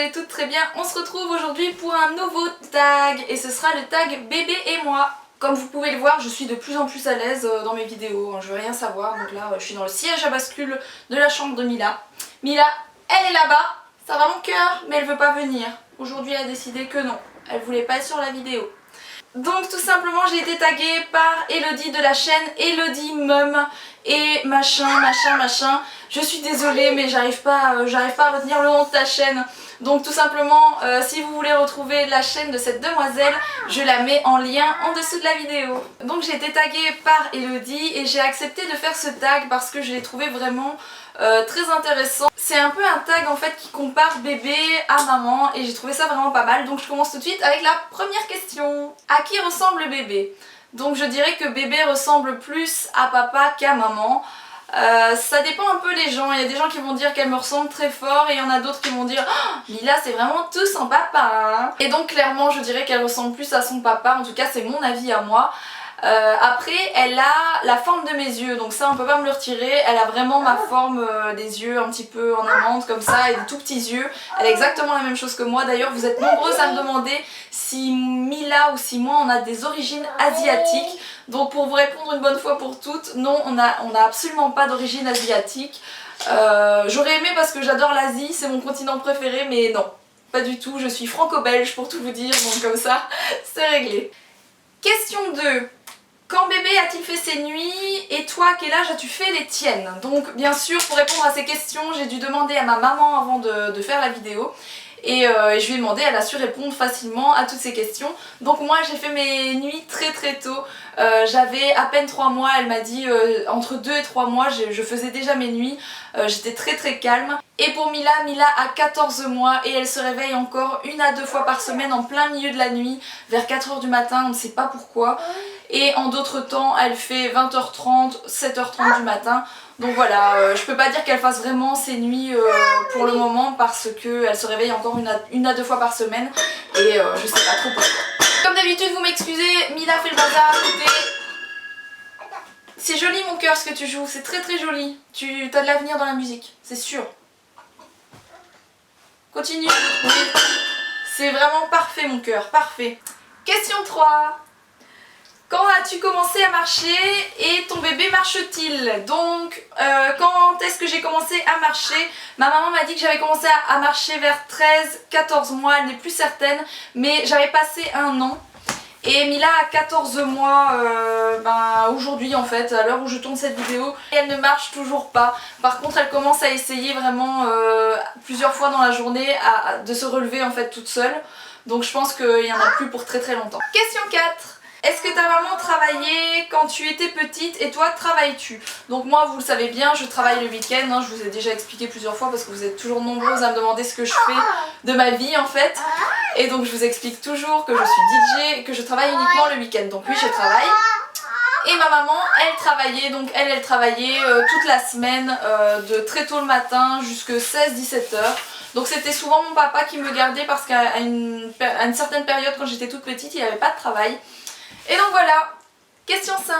allez toutes très bien. On se retrouve aujourd'hui pour un nouveau tag et ce sera le tag bébé et moi. Comme vous pouvez le voir, je suis de plus en plus à l'aise dans mes vidéos, je veux rien savoir. Donc là, je suis dans le siège à bascule de la chambre de Mila. Mila, elle est là-bas, ça va mon cœur, mais elle veut pas venir. Aujourd'hui, elle a décidé que non, elle voulait pas être sur la vidéo. Donc tout simplement j'ai été taguée par Elodie de la chaîne Elodie Mum et machin. Je suis désolée mais j'arrive pas à retenir le nom de ta chaîne. Donc tout simplement si vous voulez retrouver la chaîne de cette demoiselle, je la mets en lien en dessous de la vidéo. Donc j'ai été taguée par Elodie et j'ai accepté de faire ce tag parce que je l'ai trouvé vraiment très intéressant. C'est un peu un tag en fait qui compare bébé à maman et j'ai trouvé ça vraiment pas mal. Donc je commence tout de suite avec la première question. À qui ressemble bébé? Donc je dirais que bébé ressemble plus à papa qu'à maman. Ça dépend un peu des gens, il y a des gens qui vont dire qu'elle me ressemble très fort et il y en a d'autres qui vont dire oh, Mila c'est vraiment tout son papa hein. Et donc clairement je dirais qu'elle ressemble plus à son papa, en tout cas c'est mon avis à moi. Après elle a la forme de mes yeux, donc ça on peut pas me le retirer. Elle a vraiment ma forme des yeux un petit peu en amande comme ça et des tout petits yeux. Elle a exactement la même chose que moi. D'ailleurs vous êtes nombreuses à me demander si Mila ou si moi on a des origines asiatiques. Donc pour vous répondre une bonne fois pour toutes, non on a absolument pas d'origine asiatique. J'aurais aimé parce que j'adore l'Asie, c'est mon continent préféré, mais non, pas du tout. Je suis franco-belge pour tout vous dire, donc comme ça c'est réglé. Question 2. Quand bébé a-t-il fait ses nuits et toi à quel âge as-tu fait les tiennes? Donc bien sûr pour répondre à ces questions j'ai dû demander à ma maman avant de faire la vidéo et je lui ai demandé, elle a su répondre facilement à toutes ces questions. Donc moi j'ai fait mes nuits très tôt, j'avais à peine 3 mois, elle m'a dit entre 2 et 3 mois je faisais déjà mes nuits, j'étais très calme. Et pour Mila a 14 mois et elle se réveille encore 1 à 2 fois par semaine en plein milieu de la nuit, vers 4h du matin, on ne sait pas pourquoi. Et en d'autres temps elle fait 20h30, 7h30 du matin. Donc voilà, je peux pas dire qu'elle fasse vraiment ses nuits pour le moment parce qu'elle se réveille encore 1 à 2 fois par semaine et je sais pas trop pourquoi. Comme d'habitude vous m'excusez, Mila fait le bazar à côté. C'est joli mon cœur ce que tu joues, c'est très joli. Tu as de l'avenir dans la musique, c'est sûr. Continue. Oui. C'est vraiment parfait mon cœur, parfait. Question 3. Quand as-tu commencé à marcher et ton bébé marche-t-il? Donc quand est-ce que j'ai commencé à marcher? Ma maman m'a dit que j'avais commencé à marcher vers 13-14 mois, elle n'est plus certaine, mais j'avais passé 1 an. Et Mila a 14 mois aujourd'hui en fait, à l'heure où je tourne cette vidéo, et elle ne marche toujours pas. Par contre elle commence à essayer vraiment plusieurs fois dans la journée de se relever en fait toute seule. Donc je pense qu'il n'y en a plus pour très longtemps. Question 4. Est-ce que ta maman travaillait quand tu étais petite et toi travailles-tu? Donc moi vous le savez bien, je travaille le week-end, hein, je vous ai déjà expliqué plusieurs fois parce que vous êtes toujours nombreuses à me demander ce que je fais de ma vie en fait. Et donc je vous explique toujours que je suis DJ et que je travaille uniquement le week-end. Donc oui je travaille. Et ma maman elle travaillait, donc elle travaillait toute la semaine de très tôt le matin jusqu'à 16-17 heures. Donc c'était souvent mon papa qui me gardait parce qu'à une certaine période quand j'étais toute petite il n'avait pas de travail. Et donc voilà, question 5.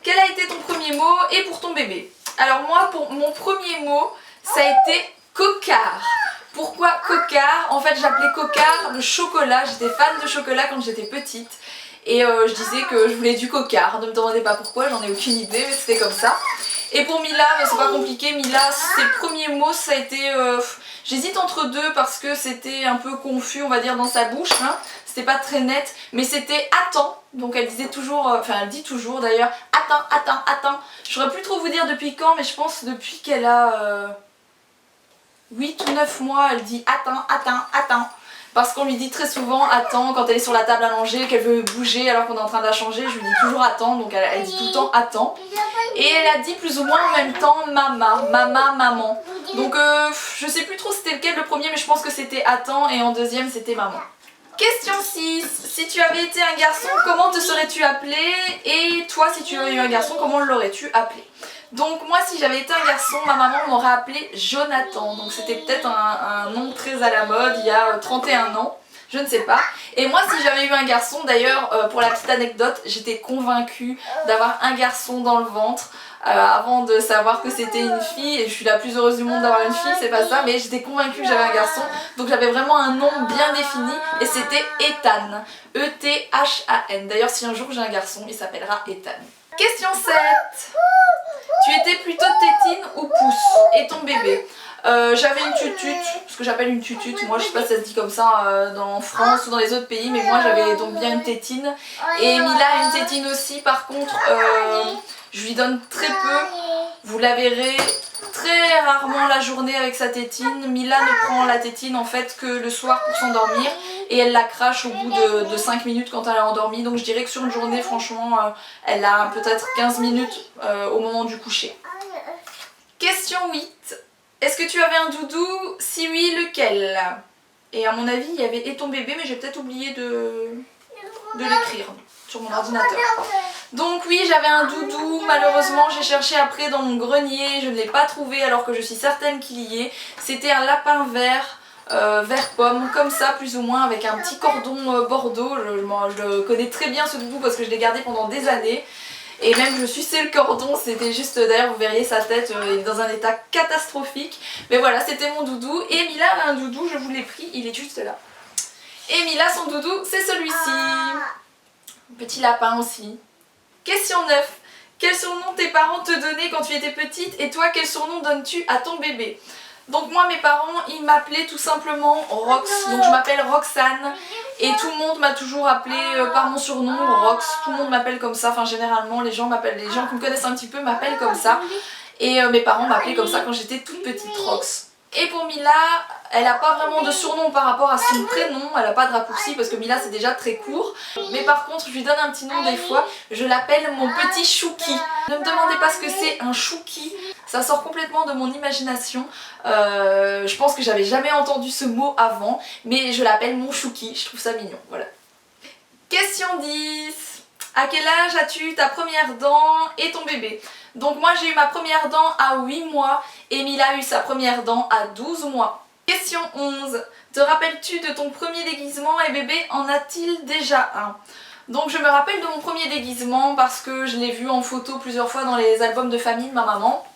Quel a été ton premier mot et pour ton bébé? Alors moi, pour mon premier mot, ça a été cocard. Pourquoi cocard? En fait j'appelais cocard le chocolat, j'étais fan de chocolat quand j'étais petite. Et je disais que je voulais du cocard, ne me demandez pas pourquoi, j'en ai aucune idée, mais c'était comme ça. Et pour Mila, c'est pas compliqué, Mila, ses premiers mots ça a été... J'hésite entre deux parce que c'était un peu confus on va dire dans sa bouche, hein. C'était pas très net, mais c'était attends, donc elle disait toujours, enfin elle dit toujours d'ailleurs, attends. Je saurais plus trop vous dire depuis quand, mais je pense depuis qu'elle a 8 ou 9 mois, elle dit attends. Parce qu'on lui dit très souvent attends quand elle est sur la table à manger, qu'elle veut bouger alors qu'on est en train de la changer, je lui dis toujours attends, donc elle dit tout le temps attends. Et elle a dit plus ou moins en même temps maman. Donc je sais plus trop c'était lequel le premier, mais je pense que c'était attends et en deuxième c'était maman. Question 6. Si tu avais été un garçon, comment te serais-tu appelé? Et toi, si tu avais eu un garçon, comment l'aurais-tu appelé? Donc moi, si j'avais été un garçon, ma maman m'aurait appelé Jonathan. Donc c'était peut-être un nom très à la mode il y a 31 ans. je ne sais pas. Et moi si j'avais eu un garçon, d'ailleurs pour la petite anecdote, j'étais convaincue d'avoir un garçon dans le ventre avant de savoir que c'était une fille, et je suis la plus heureuse du monde d'avoir une fille, c'est pas ça, mais j'étais convaincue que j'avais un garçon, donc j'avais vraiment un nom bien défini et c'était Ethan, E-T-H-A-N. D'ailleurs si un jour j'ai un garçon, il s'appellera Ethan. Question 7. Tu étais plutôt tétine ou pouce? Et ton bébé? J'avais une tutute, ce que j'appelle une tutute, moi je sais pas si ça se dit comme ça en France ou dans les autres pays, mais moi j'avais donc bien une tétine. Et Mila a une tétine aussi, par contre je lui donne très peu, vous la verrez très rarement la journée avec sa tétine. Mila ne prend la tétine en fait que le soir pour s'endormir et elle la crache au bout de 5 minutes quand elle est endormie, donc je dirais que sur une journée franchement elle a peut-être 15 minutes au moment du coucher. Question 8. Est-ce que tu avais un doudou? Si oui, lequel? Et à mon avis, il y avait et ton bébé, mais j'ai peut-être oublié de l'écrire sur mon ordinateur. Donc oui, j'avais un doudou, malheureusement j'ai cherché après dans mon grenier, je ne l'ai pas trouvé alors que je suis certaine qu'il y est. C'était un lapin vert, vert pomme, comme ça plus ou moins, avec un petit cordon bordeaux. Je connais très bien ce doudou parce que je l'ai gardé pendant des années. Et même je suçais le cordon, c'était juste, d'ailleurs vous verriez sa tête, il est dans un état catastrophique. Mais voilà, c'était mon doudou. Et Mila a un doudou, je vous l'ai pris, il est juste là. Et Mila, son doudou, c'est celui-ci. Petit lapin aussi. Question 9. Quel surnom tes parents te donnaient quand tu étais petite et toi quel surnom donnes-tu à ton bébé? Donc moi mes parents ils m'appelaient tout simplement Rox, donc je m'appelle Roxane et tout le monde m'a toujours appelée par mon surnom Rox, tout le monde m'appelle comme ça, enfin généralement les gens qui me connaissent un petit peu m'appellent comme ça et mes parents m'appelaient comme ça quand j'étais toute petite, Rox. Et pour Mila, elle n'a pas vraiment de surnom par rapport à son prénom, elle n'a pas de raccourci parce que Mila c'est déjà très court. Mais par contre je lui donne un petit nom des fois, je l'appelle mon petit chouki. Ne me demandez pas ce que c'est un chouki, ça sort complètement de mon imagination. Je pense que j'avais jamais entendu ce mot avant, mais je l'appelle mon chouki, je trouve ça mignon, voilà. Question 10. À quel âge as-tu eu ta première dent et ton bébé? Donc moi j'ai eu ma première dent à 8 mois et Mila a eu sa première dent à 12 mois. Question 11. Te rappelles-tu de ton premier déguisement et bébé en a-t-il déjà un? Donc je me rappelle de mon premier déguisement parce que je l'ai vu en photo plusieurs fois dans les albums de famille de ma maman.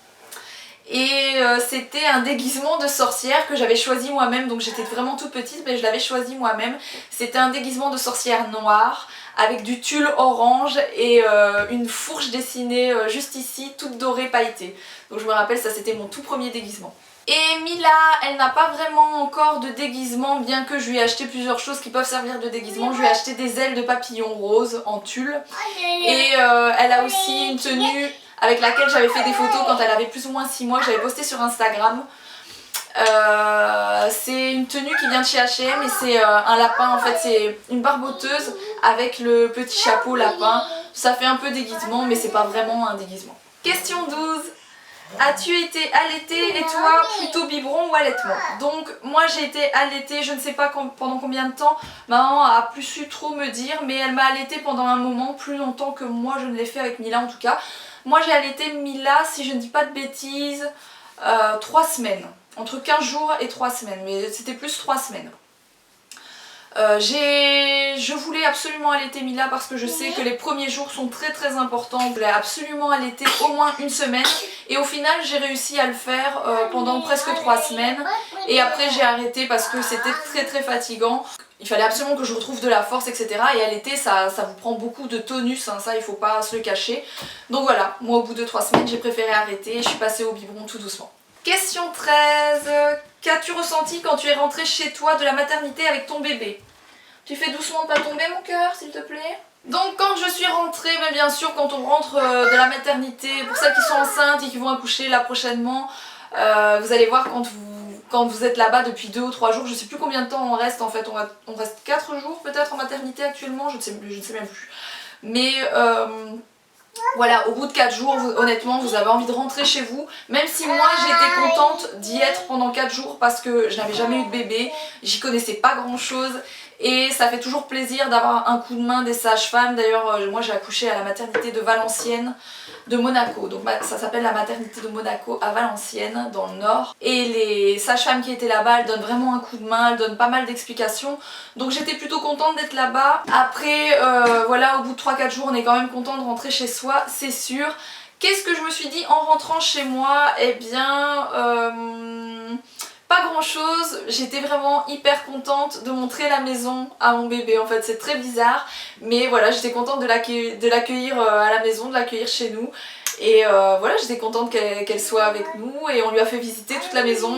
Et c'était un déguisement de sorcière que j'avais choisi moi-même, donc j'étais vraiment toute petite mais je l'avais choisi moi-même. C'était un déguisement de sorcière noire avec du tulle orange et une fourche dessinée juste ici, toute dorée pailletée. Donc je me rappelle, ça c'était mon tout premier déguisement. Et Mila, elle n'a pas vraiment encore de déguisement, bien que je lui ai acheté plusieurs choses qui peuvent servir de déguisement. Je lui ai acheté des ailes de papillon rose en tulle et elle a aussi une tenue avec laquelle j'avais fait des photos quand elle avait plus ou moins 6 mois, que j'avais posté sur Instagram. C'est une tenue qui vient de chez H&M et c'est un lapin, en fait c'est une barboteuse avec le petit chapeau lapin. Ça fait un peu déguisement mais c'est pas vraiment un déguisement. Question 12. As-tu été allaitée et toi plutôt biberon ou allaitement? Donc moi j'ai été allaitée, je ne sais pas pendant combien de temps, ma maman a plus su trop me dire, mais elle m'a allaitée pendant un moment, plus longtemps que moi je ne l'ai fait avec Mila en tout cas. Moi j'ai allaité Mila, si je ne dis pas de bêtises, 3 semaines. Entre 15 jours et 3 semaines, mais c'était plus 3 semaines. Je voulais absolument allaiter Mila parce que je sais que les premiers jours sont très importants. Je voulais absolument allaiter au moins une semaine et au final j'ai réussi à le faire pendant presque 3 semaines. Et après j'ai arrêté parce que c'était très fatigant. Il fallait absolument que je retrouve de la force, etc. Et allaiter ça vous prend beaucoup de tonus, hein, ça il faut pas se le cacher. Donc voilà, moi au bout de 3 semaines j'ai préféré arrêter, je suis passée au biberon tout doucement. Question 13. Qu'as-tu ressenti quand tu es rentrée chez toi de la maternité avec ton bébé? Tu fais doucement de pas tomber mon cœur s'il te plaît. Donc quand je suis rentrée, mais bien sûr quand on rentre de la maternité, pour celles qui sont enceintes et qui vont accoucher là prochainement, vous allez voir quand vous êtes là-bas depuis 2 ou 3 jours, je sais plus combien de temps on reste en fait, on reste 4 jours peut-être en maternité actuellement, je ne sais même plus. Mais voilà, au bout de 4 jours, honnêtement, vous avez envie de rentrer chez vous. Même si moi, j'étais contente d'y être pendant 4 jours parce que je n'avais jamais eu de bébé, j'y connaissais pas grand-chose. et ça fait toujours plaisir d'avoir un coup de main des sages-femmes. D'ailleurs moi j'ai accouché à la maternité de Valenciennes de Monaco, donc ça s'appelle la maternité de Monaco à Valenciennes dans le nord, et les sages-femmes qui étaient là-bas elles donnent vraiment un coup de main, elles donnent pas mal d'explications, donc j'étais plutôt contente d'être là-bas. Après voilà, au bout de 3-4 jours on est quand même content de rentrer chez soi, c'est sûr. Qu'est-ce que je me suis dit en rentrant chez moi? Eh bien pas grand chose, j'étais vraiment hyper contente de montrer la maison à mon bébé. En fait c'est très bizarre, mais voilà, j'étais contente de l'accueillir à la maison, de l'accueillir chez nous. Et voilà, j'étais contente qu'elle soit avec nous, et on lui a fait visiter toute la maison.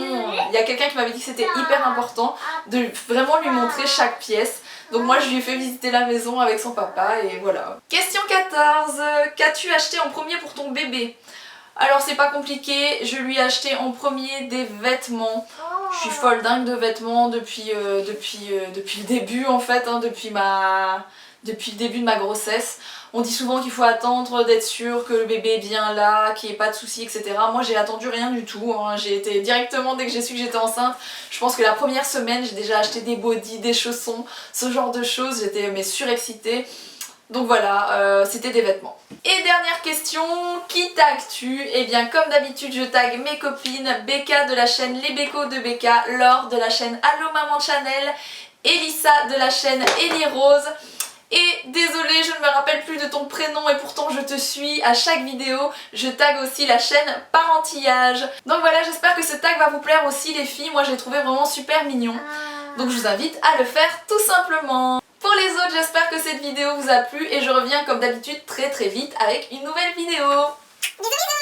Il y a quelqu'un qui m'avait dit que c'était hyper important de vraiment lui montrer chaque pièce. Donc moi je lui ai fait visiter la maison avec son papa et voilà. Question 14. Qu'as-tu acheté en premier pour ton bébé? Alors c'est pas compliqué, je lui ai acheté en premier des vêtements. Je suis folle dingue de vêtements depuis le début en fait, hein, depuis le début de ma grossesse. On dit souvent qu'il faut attendre d'être sûr que le bébé est bien là, qu'il n'y ait pas de soucis, etc. Moi j'ai attendu rien du tout, hein. J'ai été directement, dès que j'ai su que j'étais enceinte, je pense que la première semaine j'ai déjà acheté des bodys, des chaussons, ce genre de choses, j'étais mais surexcitée. Donc voilà, c'était des vêtements. Et dernière question, qui tagues-tu? Et bien comme d'habitude je tag mes copines, Becca de la chaîne Les Bécos de Becca, Laure de la chaîne Allo Maman Channel, Elissa de la chaîne Ellie Rose. Et désolée, je ne me rappelle plus de ton prénom et pourtant je te suis à chaque vidéo. Je tag aussi la chaîne Parentillage. Donc voilà, j'espère que ce tag va vous plaire aussi les filles. Moi je l'ai trouvé vraiment super mignon. Donc je vous invite à le faire tout simplement. Pour les autres, j'espère que cette vidéo vous a plu et je reviens comme d'habitude très vite avec une nouvelle vidéo. Bisous bisous.